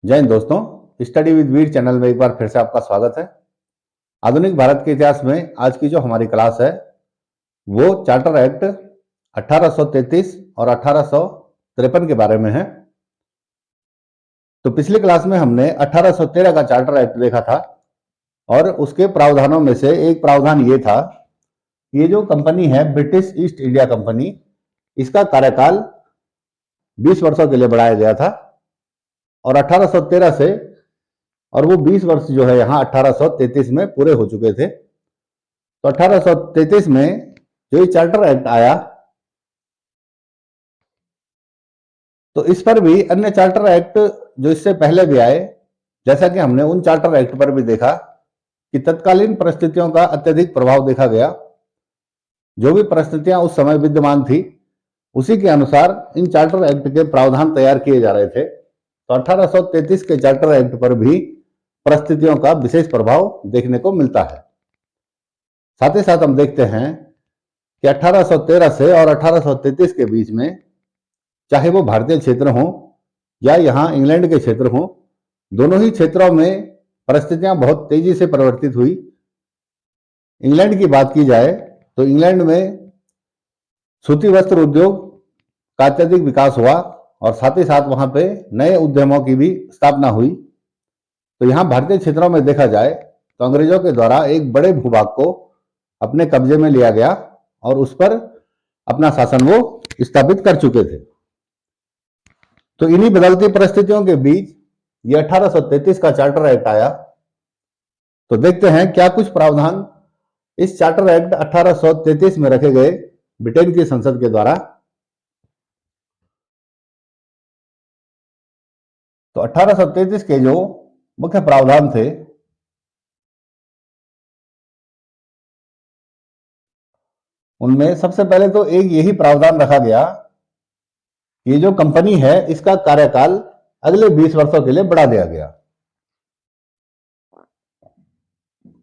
जय हिंद दोस्तों, study with Veer channel में एक बार फिर से आपका स्वागत है। आधुनिक भारत के इतिहास में आज की जो हमारी क्लास है वो चार्टर एक्ट 1833 और 1853 के बारे में है। तो पिछली क्लास में हमने 1813 का चार्टर एक्ट देखा था और उसके प्रावधानों में से एक प्रावधान ये था, ये जो कंपनी है ब्रिटिश ईस्ट इंडिया कंपनी, इसका कार्यकाल 20 वर्षों के लिए बढ़ाया गया था और 1813 से, और वो 20 वर्ष जो है यहाँ 1833 में पूरे हो चुके थे। तो 1833 में जो ये चार्टर एक्ट आया, तो इस पर भी अन्य चार्टर एक्ट जो इससे पहले भी आए, जैसा कि हमने उन चार्टर एक्ट पर भी देखा कि तत्कालीन परिस्थितियों का अत्यधिक प्रभाव देखा गया। जो भी परिस्थितियां उस समय विद्यमान थी उसी के अनुसार इन चार्टर एक्ट के प्रावधान तैयार किए जा रहे थे। तो 1833 के चार्टर एक्ट पर भी परिस्थितियों का विशेष प्रभाव देखने को मिलता है। साथ ही साथ हम देखते हैं कि 1813 से और 1833 के बीच में, चाहे वो भारतीय क्षेत्र हो या यहाँ इंग्लैंड के क्षेत्र हो, दोनों ही क्षेत्रों में परिस्थितियां बहुत तेजी से परिवर्तित हुई। इंग्लैंड की बात की जाए तो इंग्लैंड में सूती वस्त्र उद्योग का अत्यधिक विकास हुआ और साथ ही साथ वहां पे नए उद्यमों की भी स्थापना हुई। तो यहाँ भारतीय क्षेत्रों में देखा जाए तो अंग्रेजों के द्वारा एक बड़े भूभाग को अपने कब्जे में लिया गया और उस पर अपना शासन वो स्थापित कर चुके थे। तो इन्हीं बदलती परिस्थितियों के बीच ये 1833 का चार्टर एक्ट आया। तो देखते हैं क्या कुछ प्रावधान इस चार्टर एक्ट 1833 में रखे गए ब्रिटेन की संसद के द्वारा। तो 1833 के जो मुख्य प्रावधान थे, उनमें सबसे पहले तो एक यही प्रावधान रखा गया, ये जो कंपनी है इसका कार्यकाल अगले 20 वर्षों के लिए बढ़ा दिया गया।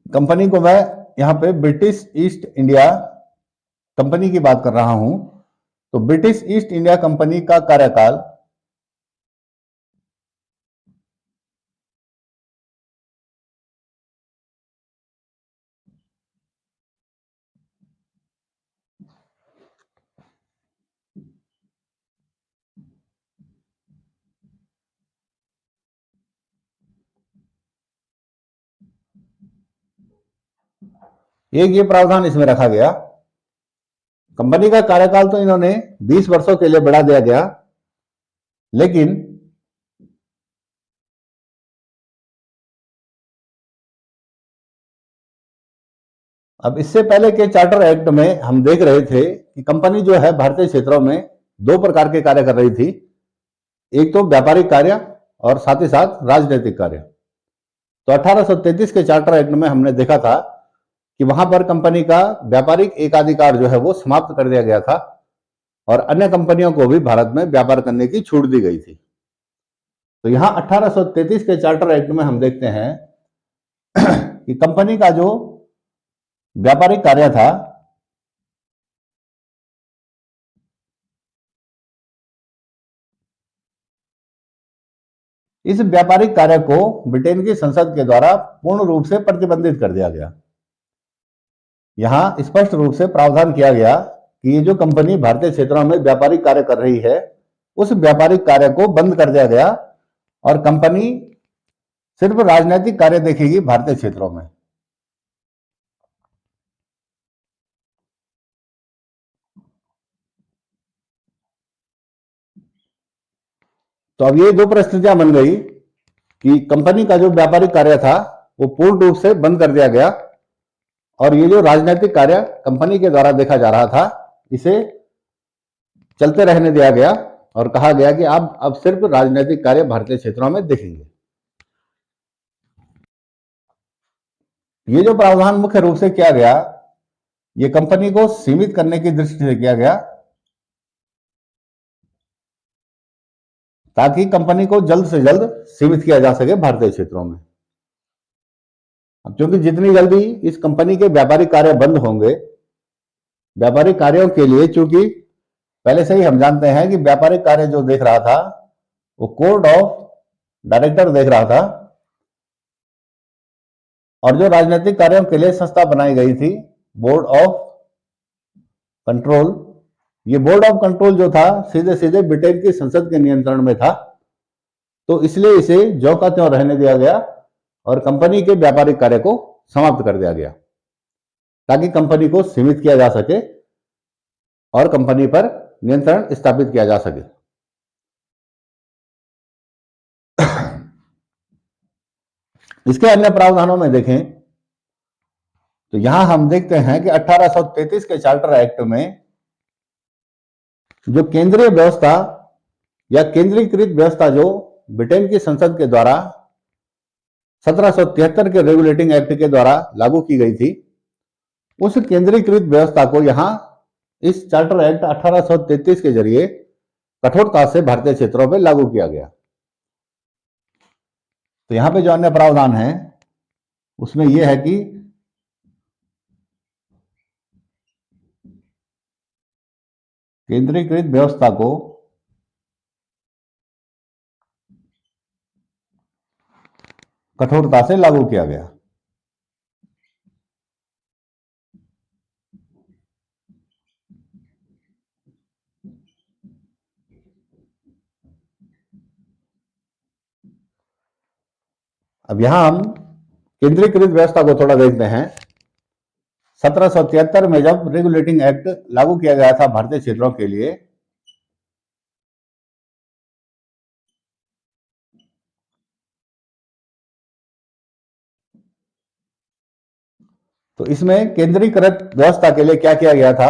कंपनी को मैं यहां पे ब्रिटिश ईस्ट इंडिया कंपनी की बात कर रहा हूं। तो ब्रिटिश ईस्ट इंडिया कंपनी का कार्यकाल एक ये प्रावधान इसमें रखा गया, कंपनी का कार्यकाल तो इन्होंने 20 वर्षों के लिए बढ़ा दिया गया, लेकिन अब इससे पहले के चार्टर एक्ट में हम देख रहे थे कि कंपनी जो है भारतीय क्षेत्रों में दो प्रकार के कार्य कर रही थी, एक तो व्यापारिक कार्य और साथ ही साथ राजनीतिक कार्य। तो 1833 के चार्टर एक्ट में हमने देखा था कि वहां पर कंपनी का व्यापारिक एकाधिकार जो है वो समाप्त कर दिया गया था और अन्य कंपनियों को भी भारत में व्यापार करने की छूट दी गई थी। तो यहां 1833 के चार्टर एक्ट में हम देखते हैं कि कंपनी का जो व्यापारिक कार्य था, इस व्यापारिक कार्य को ब्रिटेन की संसद के द्वारा पूर्ण रूप से प्रतिबंधित कर दिया गया। यहां स्पष्ट रूप से प्रावधान किया गया कि ये जो कंपनी भारतीय क्षेत्रों में व्यापारिक कार्य कर रही है, उस व्यापारिक कार्य को बंद कर दिया गया और कंपनी सिर्फ राजनीतिक कार्य देखेगी भारतीय क्षेत्रों में। तो अब ये दो परिस्थितियां बन गई कि कंपनी का जो व्यापारिक कार्य था वो पूर्ण रूप से बंद कर दिया गया और ये जो राजनीतिक कार्य कंपनी के द्वारा देखा जा रहा था, इसे चलते रहने दिया गया और कहा गया कि आप अब सिर्फ राजनीतिक कार्य भारतीय क्षेत्रों में देखेंगे। ये जो प्रावधान मुख्य रूप से किया गया, ये कंपनी को सीमित करने की दृष्टि से किया गया ताकि कंपनी को जल्द से जल्द सीमित किया जा सके भारतीय क्षेत्रों में। अब क्योंकि जितनी जल्दी इस कंपनी के व्यापारिक कार्य बंद होंगे, व्यापारिक कार्यों के लिए, चूंकि पहले से ही हम जानते हैं कि व्यापारिक कार्य जो देख रहा था वो कोड ऑफ डायरेक्टर देख रहा था। और जो राजनीतिक कार्यों के लिए संस्था बनाई गई थी, बोर्ड ऑफ कंट्रोल, ये बोर्ड ऑफ कंट्रोल जो था सीधे सीधे ब्रिटेन की संसद के नियंत्रण में था, तो इसलिए इसे ज्यों का त्यों रहने दिया गया और कंपनी के व्यापारिक कार्य को समाप्त कर दिया गया, ताकि कंपनी को सीमित किया जा सके और कंपनी पर नियंत्रण स्थापित किया जा सके। इसके अन्य प्रावधानों में देखें तो यहां हम देखते हैं कि 1833 के चार्टर एक्ट में जो केंद्रीय व्यवस्था या केंद्रीकृत व्यवस्था जो ब्रिटेन की संसद के द्वारा 1773 के रेगुलेटिंग एक्ट के द्वारा लागू की गई थी, उस केंद्रीकृत व्यवस्था को यहां इस चार्टर एक्ट 1833 के जरिए कठोरता से भारतीय क्षेत्रों में लागू किया गया। तो यहां पे जो अन्य प्रावधान है उसमें यह है कि केंद्रीकृत व्यवस्था को कठोरता से लागू किया गया। अब यहां हम केंद्रीकृत व्यवस्था को थोड़ा देखते हैं। 1773 में जब रेगुलेटिंग एक्ट लागू किया गया था भारतीय क्षेत्रों के लिए, तो इसमें केंद्रीकृत व्यवस्था के लिए क्या किया गया था,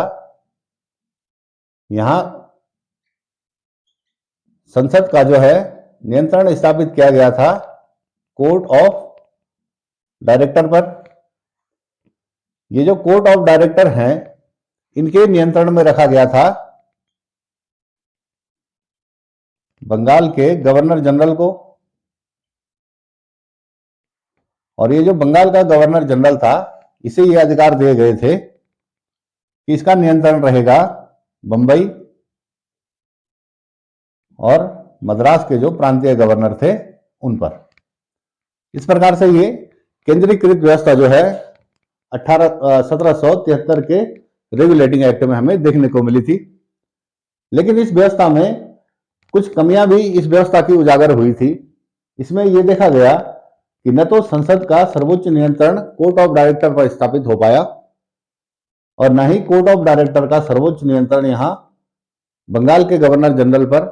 यहां संसद का जो है नियंत्रण स्थापित किया गया था कोर्ट ऑफ डायरेक्टर पर। ये जो कोर्ट ऑफ डायरेक्टर हैं, इनके नियंत्रण में रखा गया था बंगाल के गवर्नर जनरल को। और ये जो बंगाल का गवर्नर जनरल था, इसे ये अधिकार दिए गए थे कि इसका नियंत्रण रहेगा बंबई और मद्रास के जो प्रांतीय गवर्नर थे उन पर। इस प्रकार से ये केंद्रीकृत व्यवस्था जो है 1773 के रेगुलेटिंग एक्ट में हमें देखने को मिली थी। लेकिन इस व्यवस्था में कुछ कमियां भी इस व्यवस्था की उजागर हुई थी। इसमें यह देखा गया कि न तो संसद का सर्वोच्च नियंत्रण कोर्ट ऑफ डायरेक्टर पर स्थापित हो पाया और न ही कोर्ट ऑफ डायरेक्टर का सर्वोच्च नियंत्रण यहां बंगाल के गवर्नर जनरल पर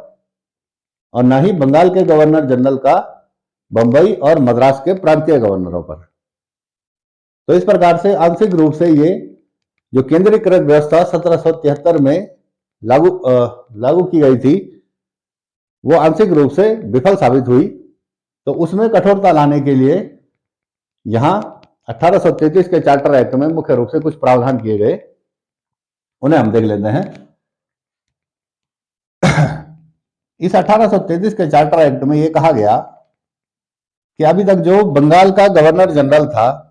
और न ही बंगाल के गवर्नर जनरल का बंबई और मद्रास के प्रांतीय गवर्नरों पर। तो इस प्रकार से आंशिक रूप से ये जो केंद्रीकृत व्यवस्था 1773 में लागू की गई थी, वो आंशिक रूप से विफल साबित हुई। तो उसमें कठोरता लाने के लिए यहां 1833 के चार्टर एक्ट में मुख्य रूप से कुछ प्रावधान किए गए, उन्हें हम देख लेते हैं। इस 1833 के चार्टर एक्ट में यह कहा गया कि अभी तक जो बंगाल का गवर्नर जनरल था,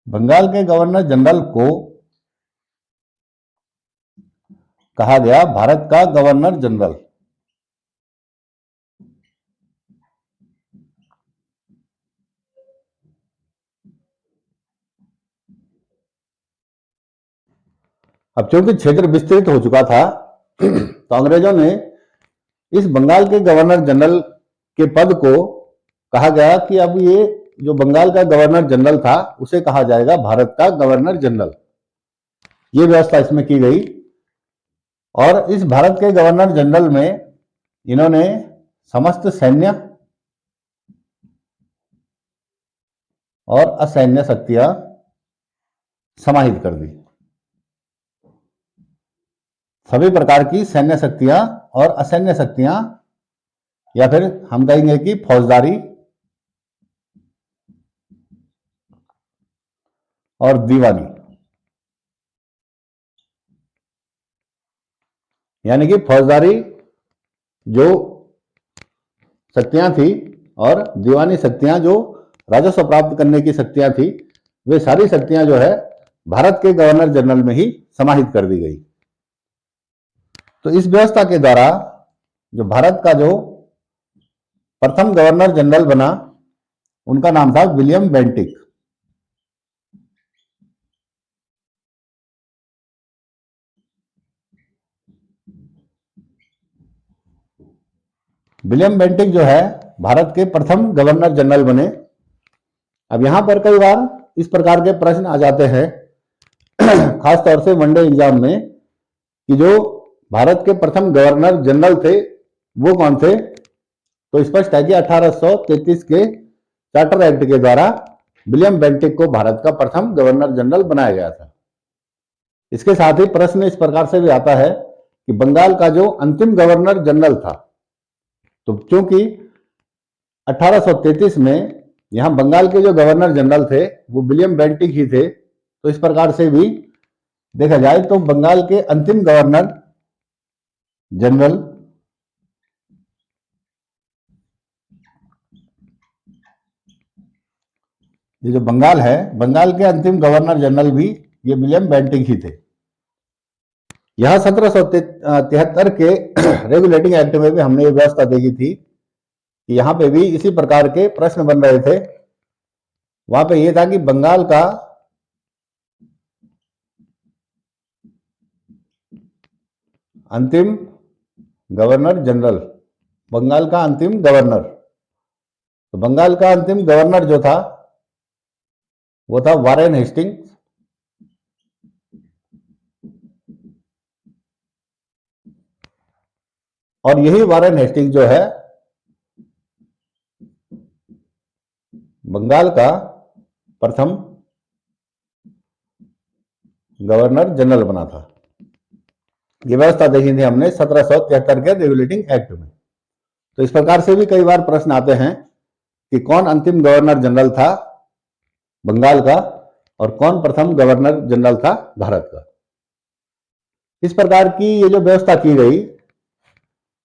बंगाल के गवर्नर जनरल को कहा गया भारत का गवर्नर जनरल। अब चूंकि क्षेत्र विस्तृत हो चुका था, तो अंग्रेजों ने इस बंगाल के गवर्नर जनरल के पद को कहा गया कि अब ये जो बंगाल का गवर्नर जनरल था उसे कहा जाएगा भारत का गवर्नर जनरल। ये व्यवस्था इसमें की गई। और इस भारत के गवर्नर जनरल में इन्होंने समस्त सैन्य और असैन्य शक्तियां समाहित कर दी। सभी प्रकार की सैन्य शक्तियां और असैन्य शक्तियां, या फिर हम कहेंगे कि फौजदारी और दीवानी, यानी कि फौजदारी जो शक्तियां थी और दीवानी शक्तियां जो राजस्व प्राप्त करने की शक्तियां थी, वे सारी शक्तियां जो है भारत के गवर्नर जनरल में ही समाहित कर दी गई। तो इस व्यवस्था के द्वारा जो भारत का जो प्रथम गवर्नर जनरल बना, उनका नाम था विलियम बेंटिक। विलियम बेंटिक जो है भारत के प्रथम गवर्नर जनरल बने। अब यहां पर कई बार इस प्रकार के प्रश्न आ जाते हैं खासतौर से वनडे एग्जाम में, कि जो भारत के प्रथम गवर्नर जनरल थे वो कौन थे। तो स्पष्ट है कि 1833 के चार्टर एक्ट के द्वारा विलियम बेंटिक को भारत का प्रथम गवर्नर जनरल बनाया गया था। इसके साथ ही प्रश्न इस प्रकार से भी आता है कि बंगाल का जो अंतिम गवर्नर जनरल था, तो क्योंकि 1833 में यहां बंगाल के जो गवर्नर जनरल थे वो विलियम बेंटिक ही थे, तो इस प्रकार से भी देखा जाए तो बंगाल के अंतिम गवर्नर जनरल ये जो बंगाल है, बंगाल के अंतिम गवर्नर जनरल भी ये विलियम बेंटिक ही थे। यह 1773 के रेगुलेटिंग एक्ट में भी हमने ये व्यवस्था देखी थी कि यहां पे भी इसी प्रकार के प्रश्न बन रहे थे। वहां पे ये था कि बंगाल का अंतिम गवर्नर जनरल, बंगाल का अंतिम गवर्नर, तो बंगाल का अंतिम गवर्नर जो था वो था वारेन हेस्टिंग्स। और यही वारेन हेस्टिंग्स जो है बंगाल का प्रथम गवर्नर जनरल बना था। ये व्यवस्था देखी थी हमने 1773 के रेगुलेटिंग एक्ट में। तो इस प्रकार से भी कई बार प्रश्न आते हैं कि कौन अंतिम गवर्नर जनरल था बंगाल का और कौन प्रथम गवर्नर जनरल था भारत का। इस प्रकार की ये जो व्यवस्था की गई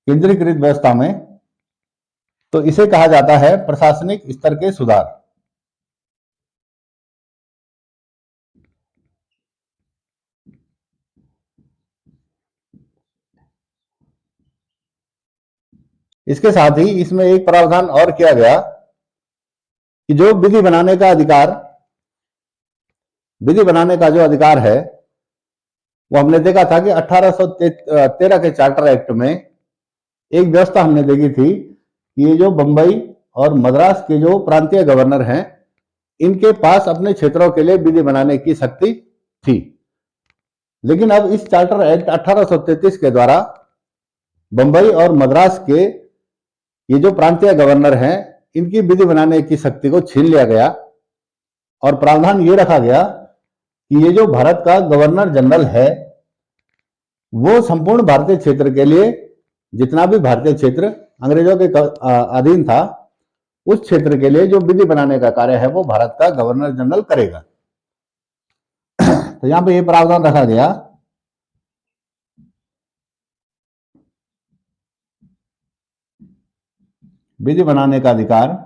केंद्रीकृत व्यवस्था में, तो इसे कहा जाता है प्रशासनिक स्तर के सुधार। इसके साथ ही इसमें एक प्रावधान और किया गया कि जो विधि बनाने का अधिकार, विधि बनाने का जो अधिकार है वो हमने देखा था कि 1813 के चार्टर एक्ट में एक व्यवस्था हमने देखी थी कि ये जो बंबई और मद्रास के जो प्रांतीय गवर्नर हैं, इनके पास अपने क्षेत्रों के लिए विधि बनाने की शक्ति थी। लेकिन अब इस चार्टर एक्ट 1833 के द्वारा बंबई और मद्रास के ये जो प्रांतीय गवर्नर हैं, इनकी विधि बनाने की शक्ति को छीन लिया गया और प्रावधान ये रखा गया कि ये जो भारत का गवर्नर जनरल है वो संपूर्ण भारतीय क्षेत्र के लिए, जितना भी भारतीय क्षेत्र अंग्रेजों के अधीन था, उस क्षेत्र के लिए जो विधि बनाने का कार्य है वो भारत का गवर्नर जनरल करेगा। तो यहां पे ये प्रावधान रखा गया विधि बनाने का अधिकार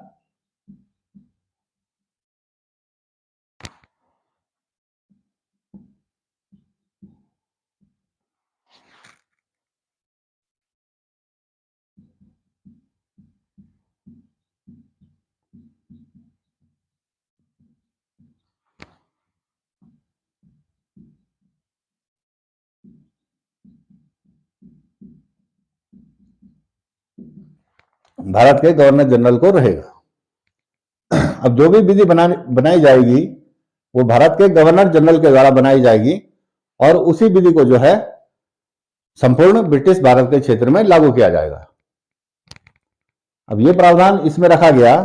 भारत के गवर्नर जनरल को रहेगा। अब जो भी विधि बनाई जाएगी वो भारत के गवर्नर जनरल के द्वारा बनाई जाएगी और उसी विधि को जो है संपूर्ण ब्रिटिश भारत के क्षेत्र में लागू किया जाएगा। अब ये प्रावधान इसमें रखा गया,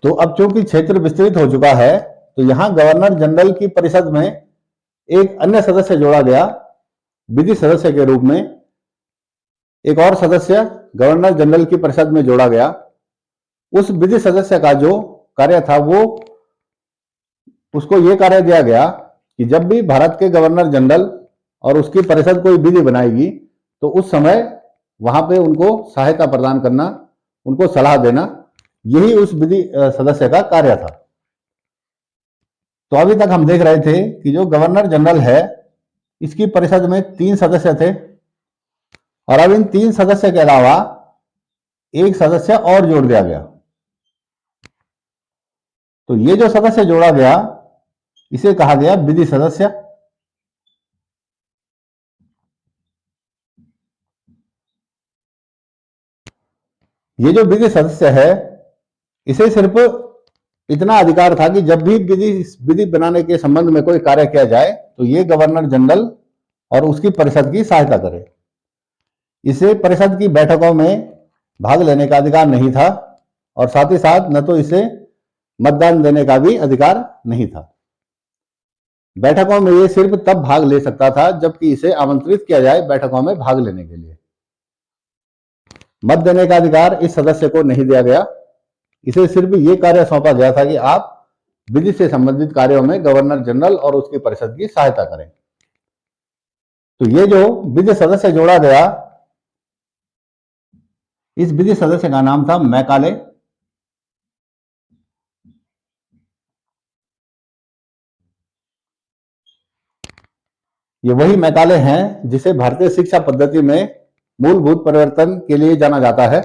तो अब चूंकि क्षेत्र विस्तृत हो चुका है तो यहां गवर्नर जनरल की परिषद में एक अन्य सदस्य जोड़ा गया विधि सदस्य के रूप में। एक और सदस्य गवर्नर जनरल की परिषद में जोड़ा गया। उस विधि सदस्य का जो कार्य था वो उसको ये कार्य दिया गया कि जब भी भारत के गवर्नर जनरल और उसकी परिषद कोई विधि बनाएगी तो उस समय वहां पे उनको सहायता प्रदान करना, उनको सलाह देना, यही उस विधि सदस्य का कार्य था। तो अभी तक हम देख रहे थे कि जो गवर्नर जनरल है, इसकी परिषद में 3 सदस्य थे, और अब इन 3 सदस्य के अलावा एक सदस्य और जोड़ दिया गया। तो ये जो सदस्य जोड़ा गया, इसे कहा गया विधि सदस्य। ये जो विधि सदस्य है, इसे सिर्फ इतना अधिकार था कि जब भी विधि बनाने के संबंध में कोई कार्य किया जाए तो ये गवर्नर जनरल और उसकी परिषद की सहायता करे। इसे परिषद की बैठकों में भाग लेने का अधिकार नहीं था, और साथ ही साथ न तो इसे मतदान देने का भी अधिकार नहीं था। बैठकों में ये सिर्फ तब भाग ले सकता था जबकि इसे आमंत्रित किया जाए बैठकों में भाग लेने के लिए। मत देने का अधिकार इस सदस्य को नहीं दिया गया। इसे सिर्फ ये कार्य सौंपा गया था कि आप विधि से संबंधित कार्यों में गवर्नर जनरल और उसकी परिषद की सहायता करें। तो ये जो विधि सदस्य जोड़ा गया, इस विधि सदस्य का नाम था मैकाले। ये वही मैकाले हैं जिसे भारतीय शिक्षा पद्धति में मूलभूत परिवर्तन के लिए जाना जाता है।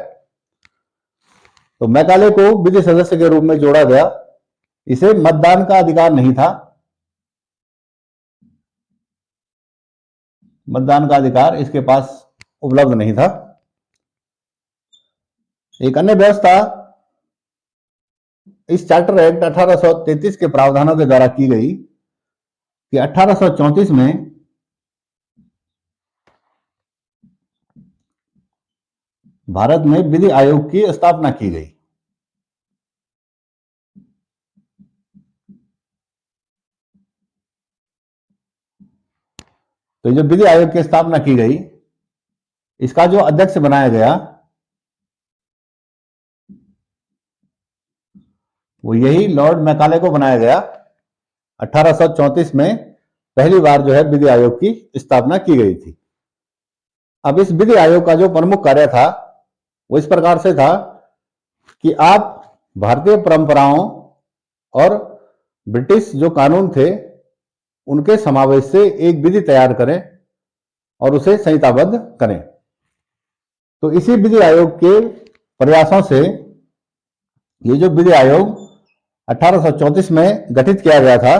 तो मैकाले को विधि सदस्य के रूप में जोड़ा गया। इसे मतदान का अधिकार नहीं था। मतदान का अधिकार इसके पास उपलब्ध नहीं था। एक अन्य व्यवस्था इस चार्टर एक्ट 1833 के प्रावधानों के द्वारा की गई कि 1834 में भारत में विधि आयोग की स्थापना की गई। तो जो विधि आयोग की स्थापना की गई, इसका जो अध्यक्ष बनाया गया वो यही लॉर्ड मैकाले को बनाया गया। 1834 में पहली बार जो है विधि आयोग की स्थापना की गई थी। अब इस विधि आयोग का जो प्रमुख कार्य था वो इस प्रकार से था कि आप भारतीय परंपराओं और ब्रिटिश जो कानून थे उनके समावेश से एक विधि तैयार करें और उसे संहिताबद्ध करें। तो इसी विधि आयोग के प्रयासों से ये जो विधि आयोग 1834 में गठित किया गया था,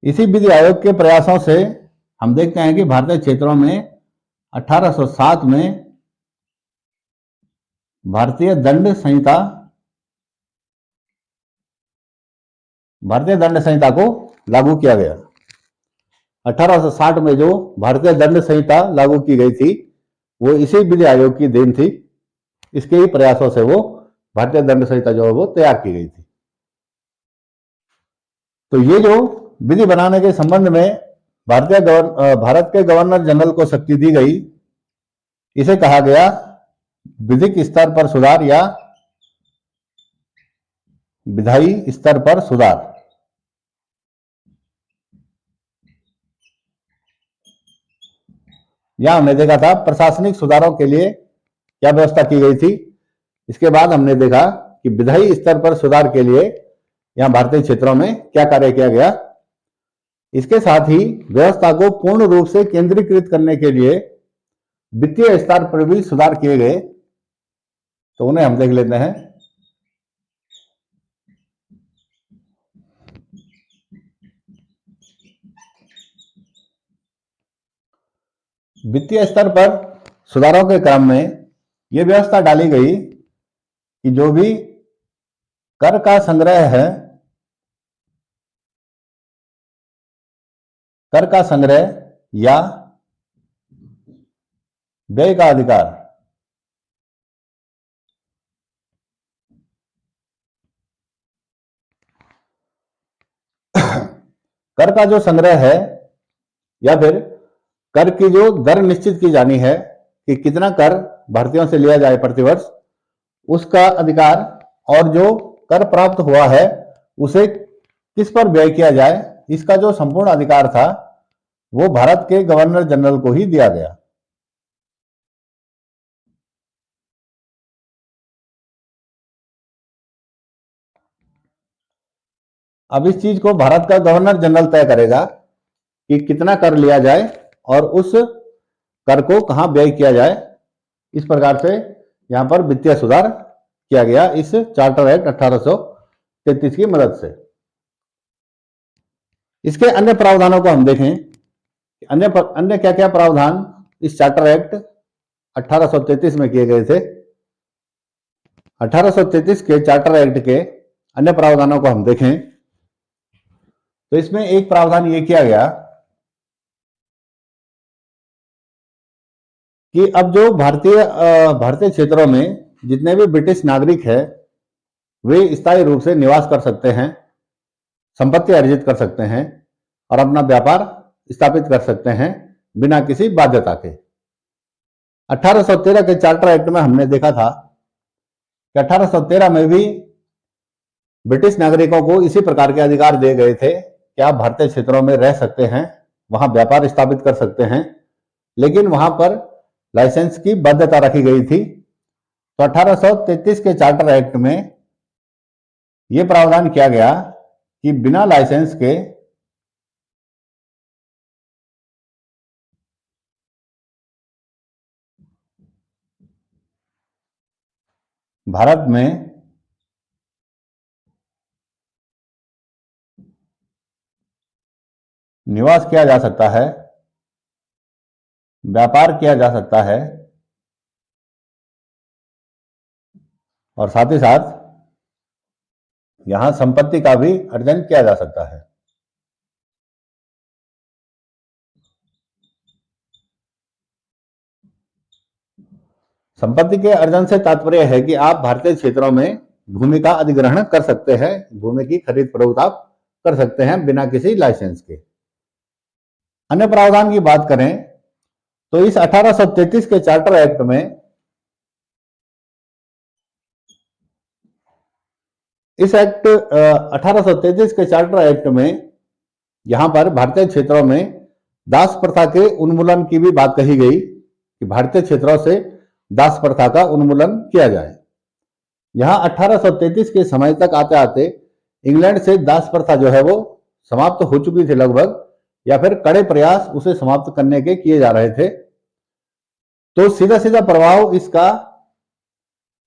इसी विधि आयोग के प्रयासों से हम देखते हैं कि भारतीय क्षेत्रों में 1807 में भारतीय दंड संहिता को लागू किया गया। 1860 में जो भारतीय दंड संहिता लागू की गई थी वो इसी विधि आयोग की देन थी। इसके ही प्रयासों से वो भारतीय दंड संहिता जो है वो तैयार की गई थी। तो ये जो विधि बनाने के संबंध में भारत के गवर्नर जनरल को शक्ति दी गई, इसे कहा गया विधिक स्तर पर सुधार या विधायी स्तर पर सुधार। यहां हमने देखा था प्रशासनिक सुधारों के लिए क्या व्यवस्था की गई थी। इसके बाद हमने देखा कि विधायी स्तर पर सुधार के लिए यहां भारतीय क्षेत्रों में क्या कार्य किया गया। इसके साथ ही व्यवस्था को पूर्ण रूप से केंद्रीकृत करने के लिए वित्तीय स्तर पर भी सुधार किए गए। तो उन्हें हम देख लेते हैं। वित्तीय स्तर पर सुधारों के क्रम में यह व्यवस्था डाली गई कि जो भी कर का संग्रह है, कर का संग्रह या व्यय का अधिकार, कर का जो संग्रह है या फिर कर की जो दर निश्चित की जानी है कि कितना कर भारतीयों से लिया जाए प्रतिवर्ष, उसका अधिकार, और जो कर प्राप्त हुआ है उसे किस पर व्यय किया जाए, इसका जो संपूर्ण अधिकार था वो भारत के गवर्नर जनरल को ही दिया गया। अब इस चीज को भारत का गवर्नर जनरल तय करेगा कि कितना कर लिया जाए और उस कर को कहां व्यय किया जाए। इस प्रकार से यहां पर वित्तीय सुधार किया गया इस चार्टर एक्ट 1833 की मदद से। इसके अन्य प्रावधानों को हम देखें, अन्य क्या क्या प्रावधान इस चार्टर एक्ट 1833 में किए गए थे। 1833 के चार्टर एक्ट के अन्य प्रावधानों को हम देखें तो इसमें एक प्रावधान यह किया गया कि अब जो भारतीय क्षेत्रों में जितने भी ब्रिटिश नागरिक हैं वे स्थायी रूप से निवास कर सकते हैं, संपत्ति अर्जित कर सकते हैं और अपना व्यापार स्थापित कर सकते हैं बिना किसी बाध्यता के। 1813 के चार्टर एक्ट में हमने देखा था कि 1813 में भी ब्रिटिश नागरिकों को इसी प्रकार के अधिकार दिए गए थे कि आप भारतीय क्षेत्रों में रह सकते हैं, वहां व्यापार स्थापित कर सकते हैं, लेकिन वहां पर लाइसेंस की बाध्यता रखी गई थी। तो 1833 के चार्टर एक्ट में यह प्रावधान किया गया कि बिना लाइसेंस के भारत में निवास किया जा सकता है, व्यापार किया जा सकता है और साथ ही साथ यहां संपत्ति का भी अर्जन किया जा सकता है। संपत्ति के अर्जन से तात्पर्य है कि आप भारतीय क्षेत्रों में भूमि का अधिग्रहण कर सकते हैं, भूमि की खरीद फरोख्त आप कर सकते हैं बिना किसी लाइसेंस के। अन्य प्रावधान की बात करें तो इस 1833 के चार्टर एक्ट में इस एक्ट 1833 के चार्टर एक्ट में यहां पर भारतीय क्षेत्रों में दास प्रथा के उन्मूलन की भी बात कही गई कि भारतीय क्षेत्रों से दास प्रथा का उन्मूलन किया जाए। यहां 1833 के समय तक आते आते इंग्लैंड से दास प्रथा जो है वो समाप्त हो चुकी थी लगभग, या फिर कड़े प्रयास उसे समाप्त करने के किए जा रहे थे। तो सीधा सीधा प्रभाव इसका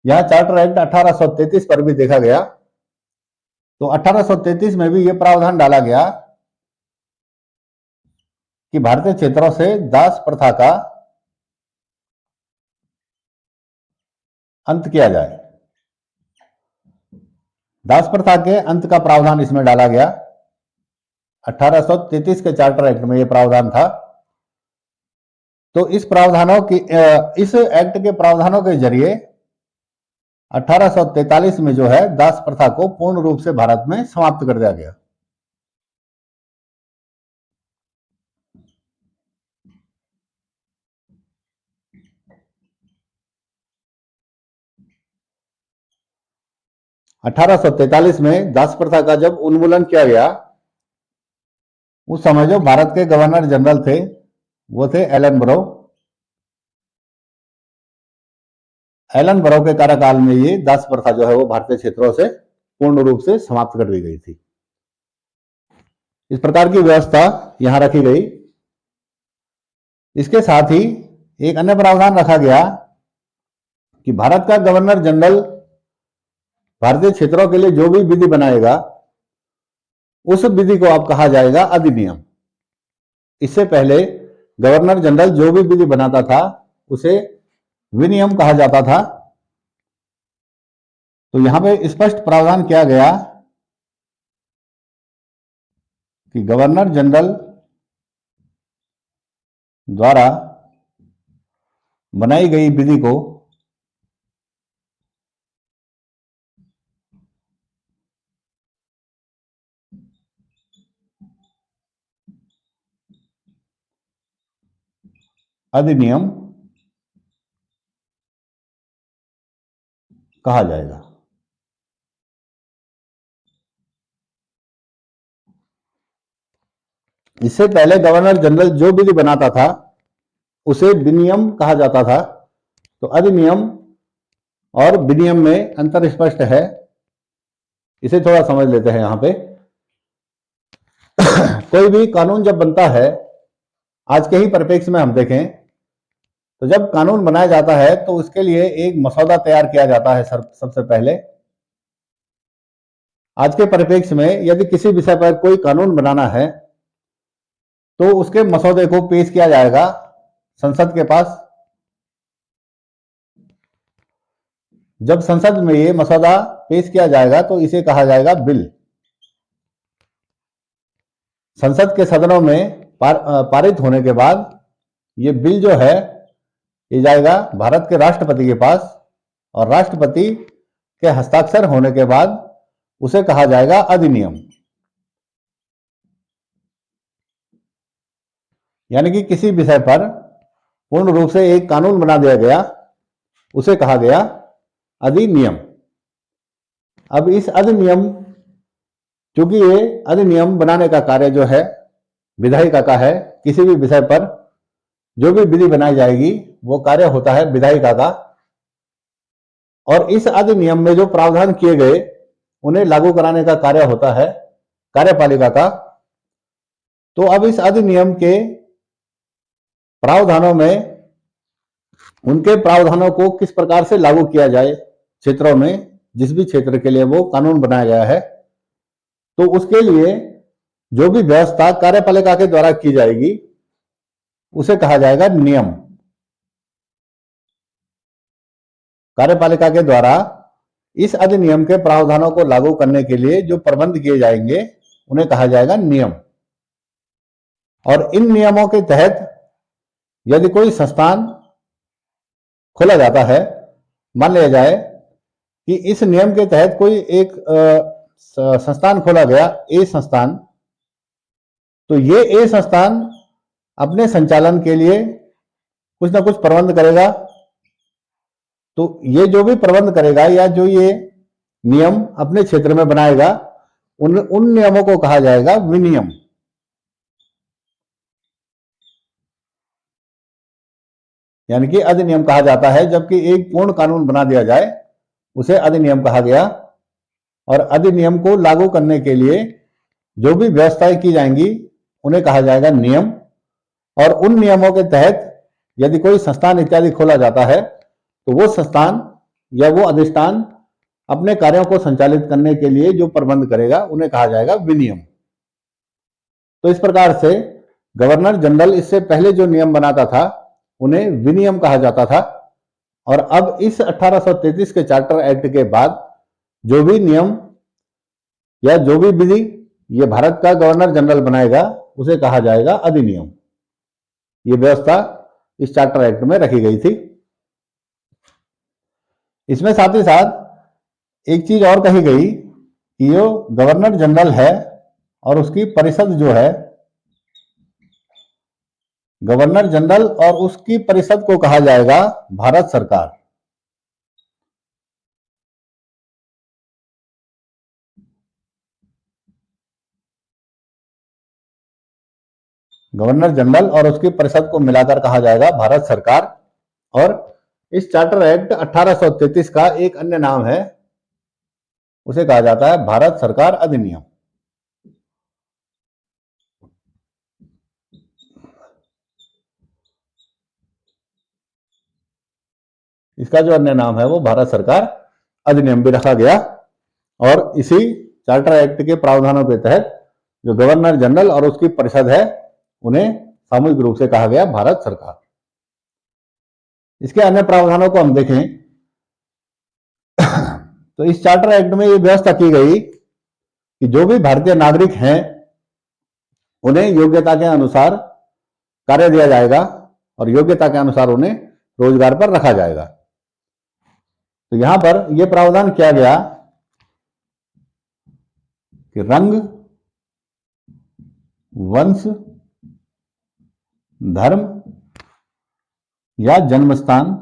यहां चार्टर एक्ट 1833 पर भी देखा गया। तो 1833 में भी यह प्रावधान डाला गया कि भारतीय क्षेत्रों से दास प्रथा का अंत किया जाए। दास प्रथा के अंत का प्रावधान इसमें डाला गया। 1833 के चार्टर एक्ट में यह प्रावधान था। तो इस एक्ट के प्रावधानों के जरिए 1843 में जो है दास प्रथा को पूर्ण रूप से भारत में समाप्त कर दिया गया। (1843) में दास प्रथा का जब उन्मूलन किया गया उस समय जो भारत के गवर्नर जनरल थे वो थे एलन बरो। एलन बरो के कार्यकाल में ये दास प्रथा जो है वो भारतीय क्षेत्रों से पूर्ण रूप से समाप्त कर दी गई थी। इस प्रकार की व्यवस्था यहां रखी गई। इसके साथ ही एक अन्य प्रावधान रखा गया कि भारत का गवर्नर जनरल भारतीय क्षेत्रों के लिए जो भी विधि बनाएगा उस विधि को अब कहा जाएगा अधिनियम। इससे पहले गवर्नर जनरल जो भी विधि बनाता था उसे विनियम कहा जाता था। तो यहां पे स्पष्ट प्रावधान किया गया कि गवर्नर जनरल द्वारा बनाई गई विधि को अधिनियम कहा जाएगा। इससे पहले गवर्नर जनरल जो विधि बनाता था उसे विनियम कहा जाता था। तो अधिनियम और विनियम में अंतर स्पष्ट है, इसे थोड़ा समझ लेते हैं यहां पे। कोई भी कानून जब बनता है, आज के ही परिप्रेक्ष्य में हम देखें तो जब कानून बनाया जाता है तो उसके लिए एक मसौदा तैयार किया जाता है सबसे पहले। आज के परिप्रेक्ष्य में यदि किसी विषय पर कोई कानून बनाना है तो उसके मसौदे को पेश किया जाएगा संसद के पास। जब संसद में ये मसौदा पेश किया जाएगा तो इसे कहा जाएगा बिल। संसद के सदनों में पारित होने के बाद ये बिल जो है ये जाएगा भारत के राष्ट्रपति के पास, और राष्ट्रपति के हस्ताक्षर होने के बाद उसे कहा जाएगा अधिनियम। यानी कि किसी विषय पर पूर्ण रूप से एक कानून बना दिया गया, उसे कहा गया अधिनियम। अब इस अधिनियम, क्योंकि ये अधिनियम बनाने का कार्य जो है विधायिका का है, किसी भी विषय पर जो भी विधि बनाई जाएगी वो कार्य होता है विधायिका का, और इस अधिनियम में जो प्रावधान किए गए उन्हें लागू कराने का कार्य होता है कार्यपालिका का। तो अब इस अधिनियम के प्रावधानों में उनके प्रावधानों को किस प्रकार से लागू किया जाए क्षेत्रों में, जिस भी क्षेत्र के लिए वो कानून बनाया गया है, तो उसके लिए जो भी व्यवस्था कार्यपालिका के द्वारा की जाएगी उसे कहा जाएगा नियम। कार्यपालिका के द्वारा इस अधिनियम के प्रावधानों को लागू करने के लिए जो प्रबंध किए जाएंगे उन्हें कहा जाएगा नियम। और इन नियमों के तहत यदि कोई संस्थान खोला जाता है, मान लिया जाए कि इस नियम के तहत कोई एक संस्थान खोला गया, ए संस्थान, तो ये ए संस्थान अपने संचालन के लिए कुछ ना कुछ प्रबंध करेगा। तो ये जो भी प्रबंध करेगा या जो ये नियम अपने क्षेत्र में बनाएगा उन नियमों को कहा जाएगा विनियम। यानी कि अधिनियम कहा जाता है जबकि एक पूर्ण कानून बना दिया जाए उसे अधिनियम कहा गया। और अधिनियम को लागू करने के लिए जो भी व्यवस्थाएं की जाएंगी उन्हें कहा जाएगा नियम। और उन नियमों के तहत यदि कोई संस्थान इत्यादि खोला जाता है तो वो संस्थान या वो अधिष्ठान अपने कार्यों को संचालित करने के लिए जो प्रबंध करेगा उन्हें कहा जाएगा विनियम। तो इस प्रकार से गवर्नर जनरल इससे पहले जो नियम बनाता था उन्हें विनियम कहा जाता था। और अब इस 1833 के चार्टर एक्ट के बाद जो भी नियम या जो भी विधि ये भारत का गवर्नर जनरल बनाएगा उसे कहा जाएगा अधिनियम। ये व्यवस्था इस चार्टर एक्ट में रखी गई थी। इसमें साथ ही साथ एक चीज और कही गई कि जो गवर्नर जनरल है और उसकी परिषद जो है, गवर्नर जनरल और उसकी परिषद को कहा जाएगा भारत सरकार। गवर्नर जनरल और उसकी परिषद को मिलाकर कहा जाएगा भारत सरकार। और इस चार्टर एक्ट 1833 का एक अन्य नाम है, उसे कहा जाता है भारत सरकार अधिनियम। इसका जो अन्य नाम है वो भारत सरकार अधिनियम भी रखा गया। और इसी चार्टर एक्ट के प्रावधानों के तहत जो गवर्नर जनरल और उसकी परिषद है उन्हें सामूहिक रूप से कहा गया भारत सरकार। इसके अन्य प्रावधानों को हम देखें तो इस चार्टर एक्ट में यह व्यवस्था की गई कि जो भी भारतीय नागरिक हैं उन्हें योग्यता के अनुसार कार्य दिया जाएगा और योग्यता के अनुसार उन्हें रोजगार पर रखा जाएगा। तो यहां पर यह प्रावधान किया गया कि रंग, वंश, धर्म या जन्म स्थान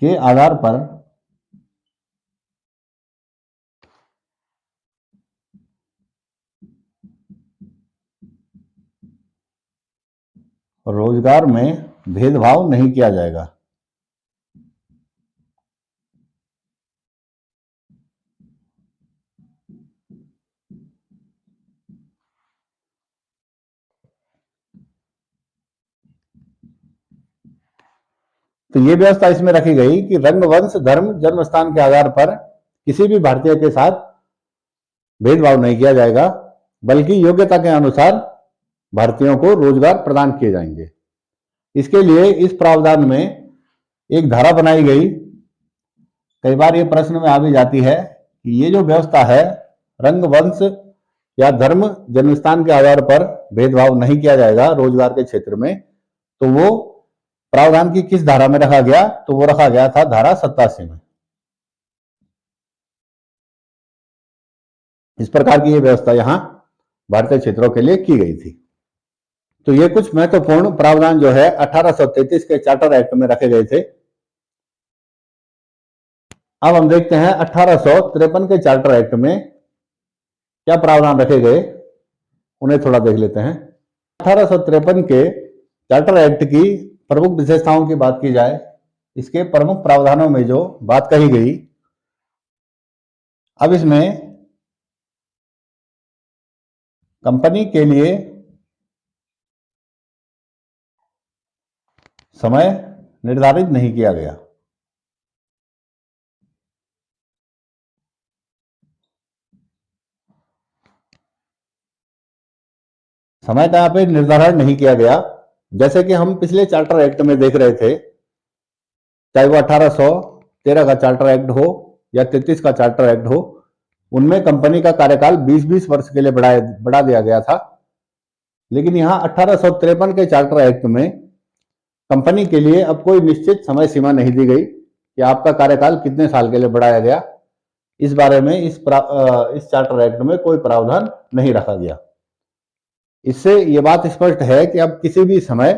के आधार पर रोजगार में भेदभाव नहीं किया जाएगा। तो ये व्यवस्था इसमें रखी गई कि रंग, वंश, धर्म, जन्म स्थान के आधार पर किसी भी भारतीय के साथ भेदभाव नहीं किया जाएगा, बल्कि योग्यता के अनुसार भारतीयों को रोजगार प्रदान किए जाएंगे। इसके लिए इस प्रावधान में एक धारा बनाई गई। कई बार ये प्रश्न में आ भी जाती है कि ये जो व्यवस्था है, रंग, वंश या धर्म, जन्मस्थान के आधार पर भेदभाव नहीं किया जाएगा रोजगार के क्षेत्र में, तो वो प्रावधान की किस धारा में रखा गया? तो वो रखा गया था धारा 87 में। इस प्रकार की ये व्यवस्था यहां भारतीय क्षेत्रों के लिए की गई थी। तो ये कुछ महत्वपूर्ण प्रावधान जो है 1833 के चार्टर एक्ट में रखे गए थे। अब हम देखते हैं 1853 के चार्टर एक्ट में क्या प्रावधान रखे गए, उन्हें थोड़ा देख लेते हैं। 1853 के चार्टर एक्ट की प्रमुख विशेषताओं की बात की जाए, इसके प्रमुख प्रावधानों में जो बात कही गई, अब इसमें कंपनी के लिए समय निर्धारित नहीं किया गया। समय का यहाँ पे निर्धारण नहीं किया गया, जैसे कि हम पिछले चार्टर एक्ट में देख रहे थे, चाहे वो 1813 का चार्टर एक्ट हो या 33 का चार्टर एक्ट हो, उनमें कंपनी का कार्यकाल 20-20 वर्ष के लिए बढ़ा दिया गया था। लेकिन यहाँ 1853 के चार्टर एक्ट में कंपनी के लिए अब कोई निश्चित समय सीमा नहीं दी गई कि आपका कार्यकाल कितने साल के लिए बढ़ाया गया। इस बारे में इस चार्टर एक्ट में कोई प्रावधान नहीं रखा गया। इससे ये बात स्पष्ट है कि अब किसी भी समय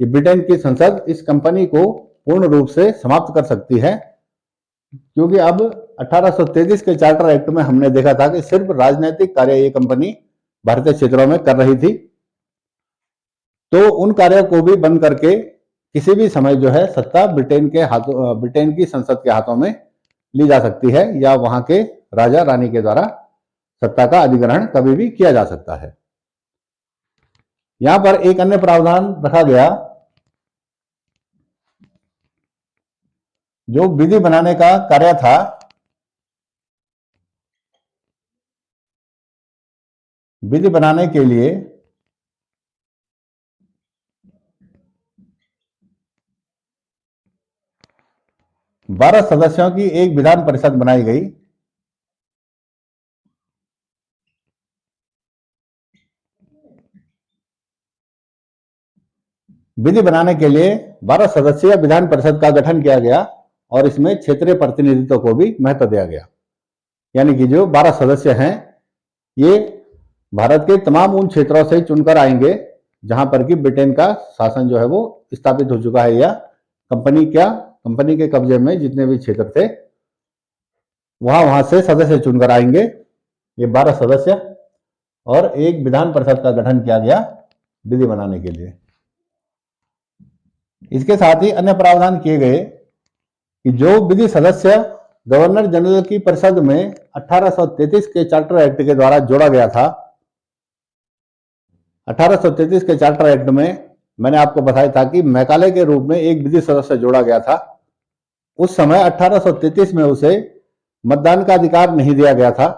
ये ब्रिटेन की संसद इस कंपनी को पूर्ण रूप से समाप्त कर सकती है, क्योंकि अब 1833 के चार्टर एक्ट में हमने देखा था कि सिर्फ राजनीतिक कार्य ये कंपनी भारतीय क्षेत्रों में कर रही थी। तो उन कार्यों को भी बंद करके किसी भी समय जो है सत्ता ब्रिटेन की संसद के हाथों में ली जा सकती है, या वहां के राजा रानी के द्वारा सत्ता का अधिग्रहण कभी भी किया जा सकता है। यहां पर एक अन्य प्रावधान रखा गया, जो विधि बनाने का कार्य था, विधि बनाने के लिए 12 सदस्यों की एक विधान परिषद बनाई गई। विधि बनाने के लिए 12 सदस्यीय विधान परिषद का गठन किया गया और इसमें क्षेत्रीय प्रतिनिधित्व को भी महत्व दिया गया। यानी कि जो 12 सदस्य हैं, ये भारत के तमाम उन क्षेत्रों से चुनकर आएंगे जहां पर कि ब्रिटेन का शासन जो है वो स्थापित हो चुका है, या कंपनी के कब्जे में जितने भी क्षेत्र थे वहां से सदस्य चुनकर आएंगे ये 12 सदस्य, और एक विधान परिषद का गठन किया गया विधि बनाने के लिए। इसके साथ ही अन्य प्रावधान किए गए कि जो विधि सदस्य गवर्नर जनरल की परिषद में 1833 के चार्टर एक्ट के द्वारा जोड़ा गया था। 1833 के चार्टर एक्ट में मैंने आपको बताया था कि मैकाले के रूप में एक विधि सदस्य जोड़ा गया था। उस समय 1833 में उसे मतदान का अधिकार नहीं दिया गया था।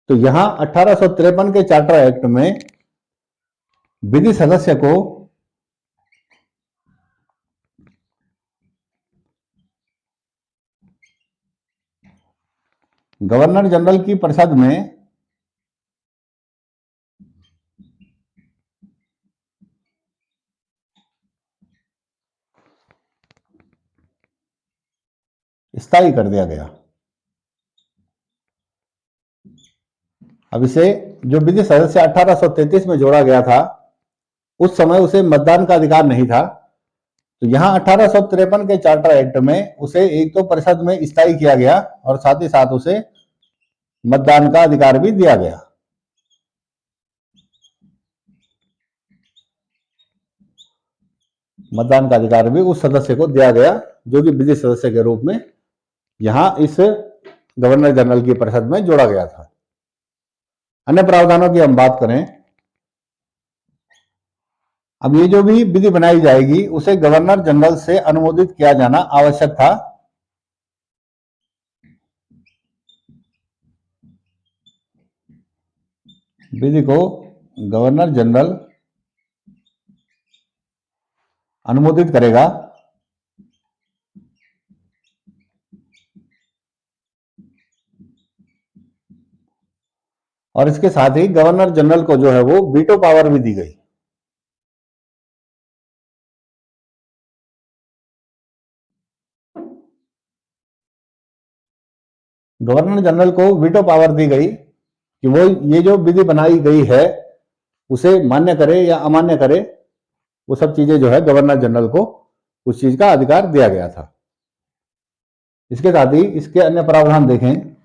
तो यहां 1853 के चार्टर एक्ट में विधि सदस्य को गवर्नर जनरल की परिषद में स्थायी कर दिया गया। अब इसे जो विधि सदस्य 1833 में जोड़ा गया था, उस समय उसे मतदान का अधिकार नहीं था। तो यहां 1853 के चार्टर एक्ट में उसे एक तो परिषद में स्थायी किया गया और साथ ही साथ उसे मतदान का अधिकार भी दिया गया। मतदान का अधिकार भी उस सदस्य को दिया गया जो कि विधि सदस्य के रूप में यहां इस गवर्नर जनरल की परिषद में जोड़ा गया था। अन्य प्रावधानों की हम बात करें अब ये जो भी विधि बनाई जाएगी उसे गवर्नर जनरल से अनुमोदित किया जाना आवश्यक था। विधि को गवर्नर जनरल अनुमोदित करेगा। और इसके साथ ही गवर्नर जनरल को जो है वो वीटो पावर भी दी गई। गवर्नर जनरल को वीटो पावर दी गई कि वो ये जो विधि बनाई गई है उसे मान्य करे या अमान्य करे, वो सब चीजें जो है गवर्नर जनरल को उस चीज का अधिकार दिया गया था। इसके साथ ही इसके अन्य प्रावधान देखें।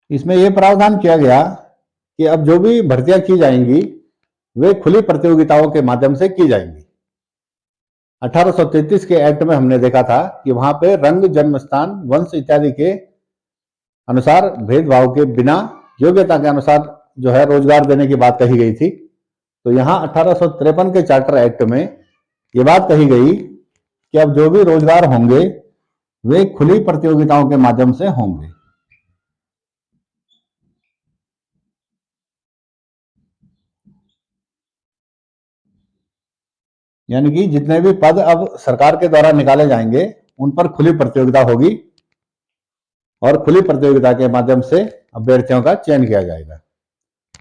इसमें यह प्रावधान किया गया कि अब जो भी भर्तियां की जाएंगी वे खुली प्रतियोगिताओं के माध्यम से की जाएंगी। 1833 के एक्ट में हमने देखा था कि वहां पे रंग, जन्म स्थान, वंश इत्यादि के अनुसार भेदभाव के बिना योग्यता के अनुसार जो है रोजगार देने की बात कही गई थी। तो यहां 1853 के चार्टर एक्ट में ये बात कही गई कि अब जो भी रोजगार होंगे वे खुली प्रतियोगिताओं के माध्यम से होंगे। यानी कि जितने भी पद अब सरकार के द्वारा निकाले जाएंगे उन पर खुली प्रतियोगिता होगी और खुली प्रतियोगिता के माध्यम से अभ्यर्थियों का चयन किया जाएगा।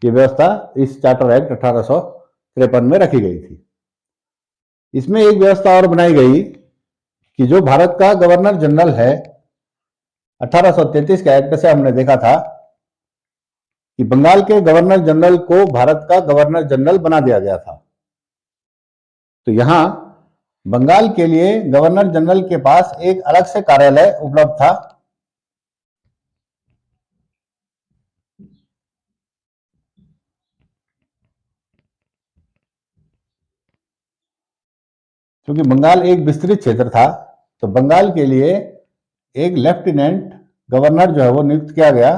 ये व्यवस्था इस चार्टर एक्ट 1853 में रखी गई थी। इसमें एक व्यवस्था और बनाई गई कि जो भारत का गवर्नर जनरल है, 1833 के एक्ट से हमने देखा था कि बंगाल के गवर्नर जनरल को भारत का गवर्नर जनरल बना दिया गया था। तो यहां बंगाल के लिए गवर्नर जनरल के पास एक अलग से कार्यालय उपलब्ध था। क्योंकि बंगाल एक विस्तृत क्षेत्र था तो बंगाल के लिए एक लेफ्टिनेंट गवर्नर जो है वो नियुक्त किया गया।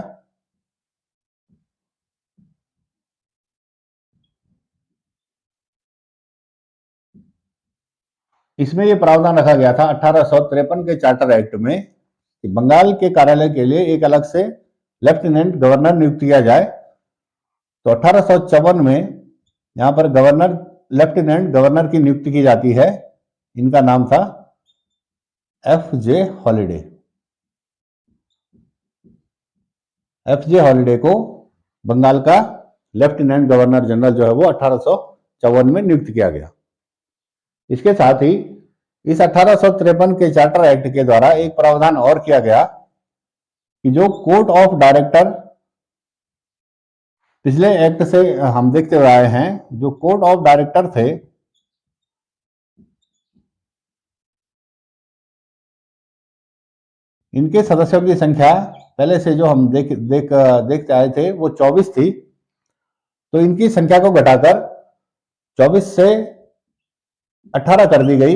इसमें यह प्रावधान रखा गया था 1853 के चार्टर एक्ट में कि बंगाल के कार्यालय के लिए एक अलग से लेफ्टिनेंट गवर्नर नियुक्त किया जाए। तो 1854 में यहां पर गवर्नर, लेफ्टिनेंट गवर्नर की नियुक्ति की जाती है। इनका नाम था F.J. हॉलिडे। F.J. हॉलिडे को बंगाल का लेफ्टिनेंट गवर्नर जनरल जो है वो 1854 में नियुक्त किया गया। इसके साथ ही इस 1853 के चार्टर एक्ट के द्वारा एक प्रावधान और किया गया कि जो कोर्ट ऑफ डायरेक्टर पिछले एक्ट से हम देखते हुए आए हैं, जो कोर्ट ऑफ डायरेक्टर थे इनके सदस्यों की संख्या पहले से जो हम देखते आए थे वो 24 थी। तो इनकी संख्या को घटाकर 24 से 18 कर दी गई,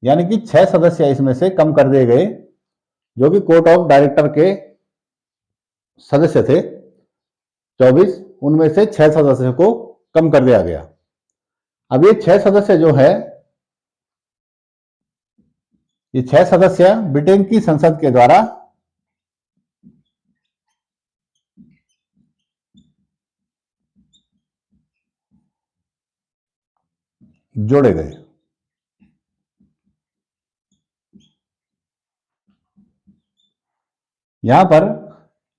यानी कि 6 सदस्य इसमें से कम कर दिए गए जो कि कोर्ट ऑफ डायरेक्टर के सदस्य थे। 24 उनमें से 6 सदस्यों को कम कर दिया गया। अब ये 6 सदस्य जो है, ये 6 सदस्य ब्रिटेन की संसद के द्वारा जोड़े गए। यहां पर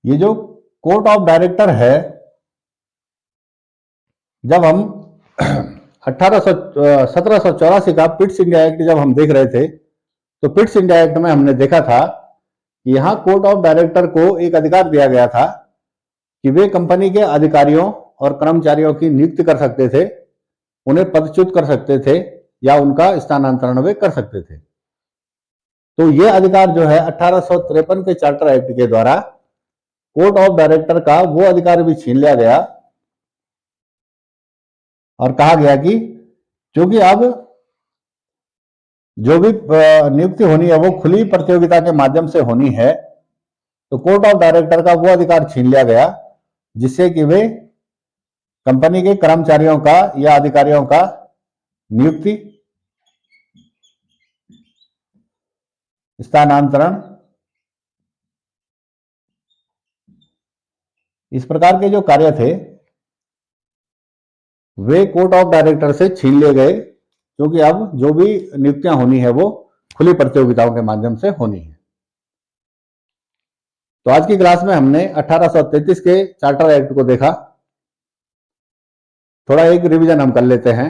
ये जो कोर्ट ऑफ डायरेक्टर है, जब हम 1784 का पिट्स इंडिया एक्ट जब हम देख रहे थे तो पिट्स इंडिया एक्ट में हमने देखा था कि यहां कोर्ट ऑफ डायरेक्टर को एक अधिकार दिया गया था कि वे कंपनी के अधिकारियों और कर्मचारियों की नियुक्ति कर सकते थे, उन्हें पदच्युत कर सकते थे या उनका स्थानांतरण वे कर सकते थे। तो ये अधिकार जो है 1853 के चार्टर एक्ट के द्वारा कोर्ट ऑफ डायरेक्टर का वो अधिकार भी छीन लिया गया और कहा गया कि क्योंकि अब जो भी नियुक्ति होनी है वो खुली प्रतियोगिता के माध्यम से होनी है, तो कोर्ट ऑफ डायरेक्टर का वो अधिकार छीन लिया गया जिससे कि वे कंपनी के कर्मचारियों का या अधिकारियों का नियुक्ति, स्थानांतरण, इस प्रकार के जो कार्य थे वे कोर्ट ऑफ डायरेक्टर से छीन लिए गए, क्योंकि अब जो भी नियुक्तियां होनी है वो खुली प्रतियोगिताओं के माध्यम से होनी है। तो आज की क्लास में हमने 1833 के चार्टर एक्ट को देखा। थोड़ा एक रिवीजन हम कर लेते हैं।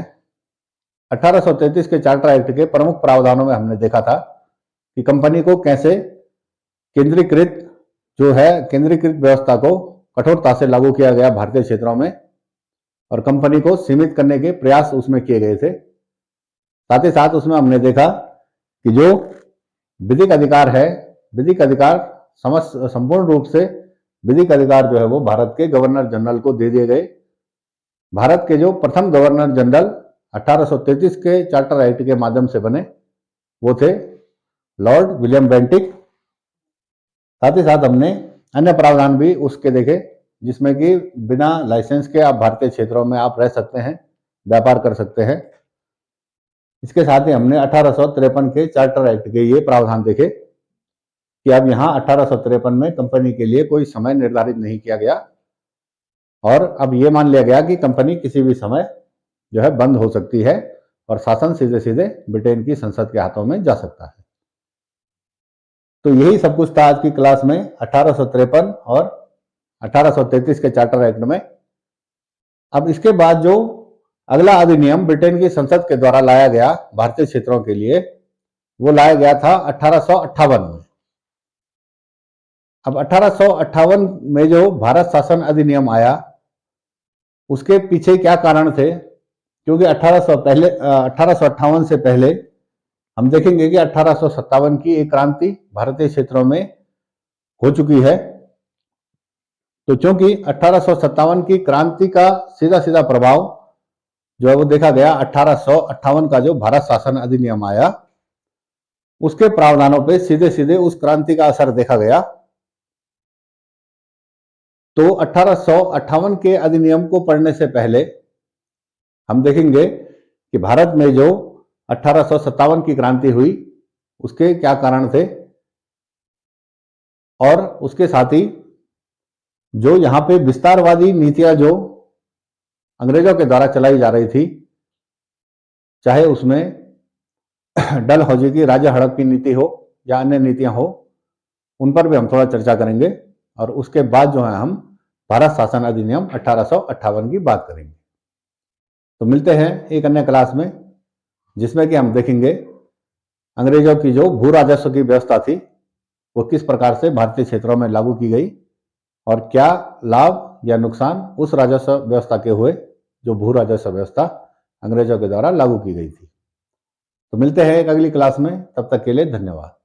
1833 के चार्टर एक्ट के प्रमुख प्रावधानों में हमने देखा था कि कंपनी को कैसे केंद्रीकृत केंद्रीकृत व्यवस्था को कठोरता से लागू किया गया भारतीय क्षेत्रों में, और कंपनी को सीमित करने के प्रयास उसमें किए गए थे। साथ ही साथ उसमें हमने देखा कि जो विधिक अधिकार है, विधिक अधिकार संपूर्ण रूप से विधिक अधिकार जो है वो भारत के गवर्नर जनरल को दे दिए गए। भारत के जो प्रथम गवर्नर जनरल 1833 के चार्टर एक्ट के माध्यम से बने वो थे लॉर्ड विलियम बेंटिक। साथ ही साथ हमने अन्य प्रावधान भी उसके देखे, जिसमें कि बिना लाइसेंस के आप भारतीय क्षेत्रों में आप रह सकते हैं, व्यापार कर सकते हैं। इसके साथ ही हमने 1853 के चार्टर एक्ट के ये प्रावधान देखे कि अब यहाँ 1853 में कंपनी के लिए कोई समय निर्धारित नहीं किया गया, और अब ये मान लिया गया कि कंपनी किसी भी समय जो है बंद हो सकती है और शासन सीधे सीधे ब्रिटेन की संसद के हाथों में जा सकता है। तो यही सब कुछ था आज की क्लास में 1853 और 1833 के चार्टर एक्ट में। अब इसके बाद जो अगला अधिनियम ब्रिटेन की संसद के द्वारा लाया गया भारतीय क्षेत्रों के लिए, वो लाया गया था 1858 में। अब 1858 में जो भारत शासन अधिनियम आया उसके पीछे क्या कारण थे, क्योंकि 1858 से पहले हम देखेंगे कि 1857 की एक क्रांति भारतीय क्षेत्रों में हो चुकी है। तो क्योंकि 1857 की क्रांति का सीधा सीधा प्रभाव जो है वो देखा गया 1858 का जो भारत शासन अधिनियम आया उसके प्रावधानों पे सीधे सीधे उस क्रांति का असर देखा गया। तो 1858 के अधिनियम को पढ़ने से पहले हम देखेंगे कि भारत में जो 1857 की क्रांति हुई उसके क्या कारण थे, और उसके साथ ही जो यहाँ पे विस्तारवादी नीतियां जो अंग्रेजों के द्वारा चलाई जा रही थी, चाहे उसमें डलहौजी की राजा हड़प की नीति हो या अन्य नीतियां हो, उन पर भी हम थोड़ा चर्चा करेंगे। और उसके बाद जो है हम भारत शासन अधिनियम 1858 की बात करेंगे। तो मिलते हैं एक अन्य क्लास में, जिसमें कि हम देखेंगे अंग्रेजों की जो भू राजस्व की व्यवस्था थी वो किस प्रकार से भारतीय क्षेत्रों में लागू की गई, और क्या लाभ या नुकसान उस राजस्व व्यवस्था के हुए जो भू राजस्व व्यवस्था अंग्रेजों के द्वारा लागू की गई थी। तो मिलते हैं एक अगली क्लास में, तब तक के लिए धन्यवाद।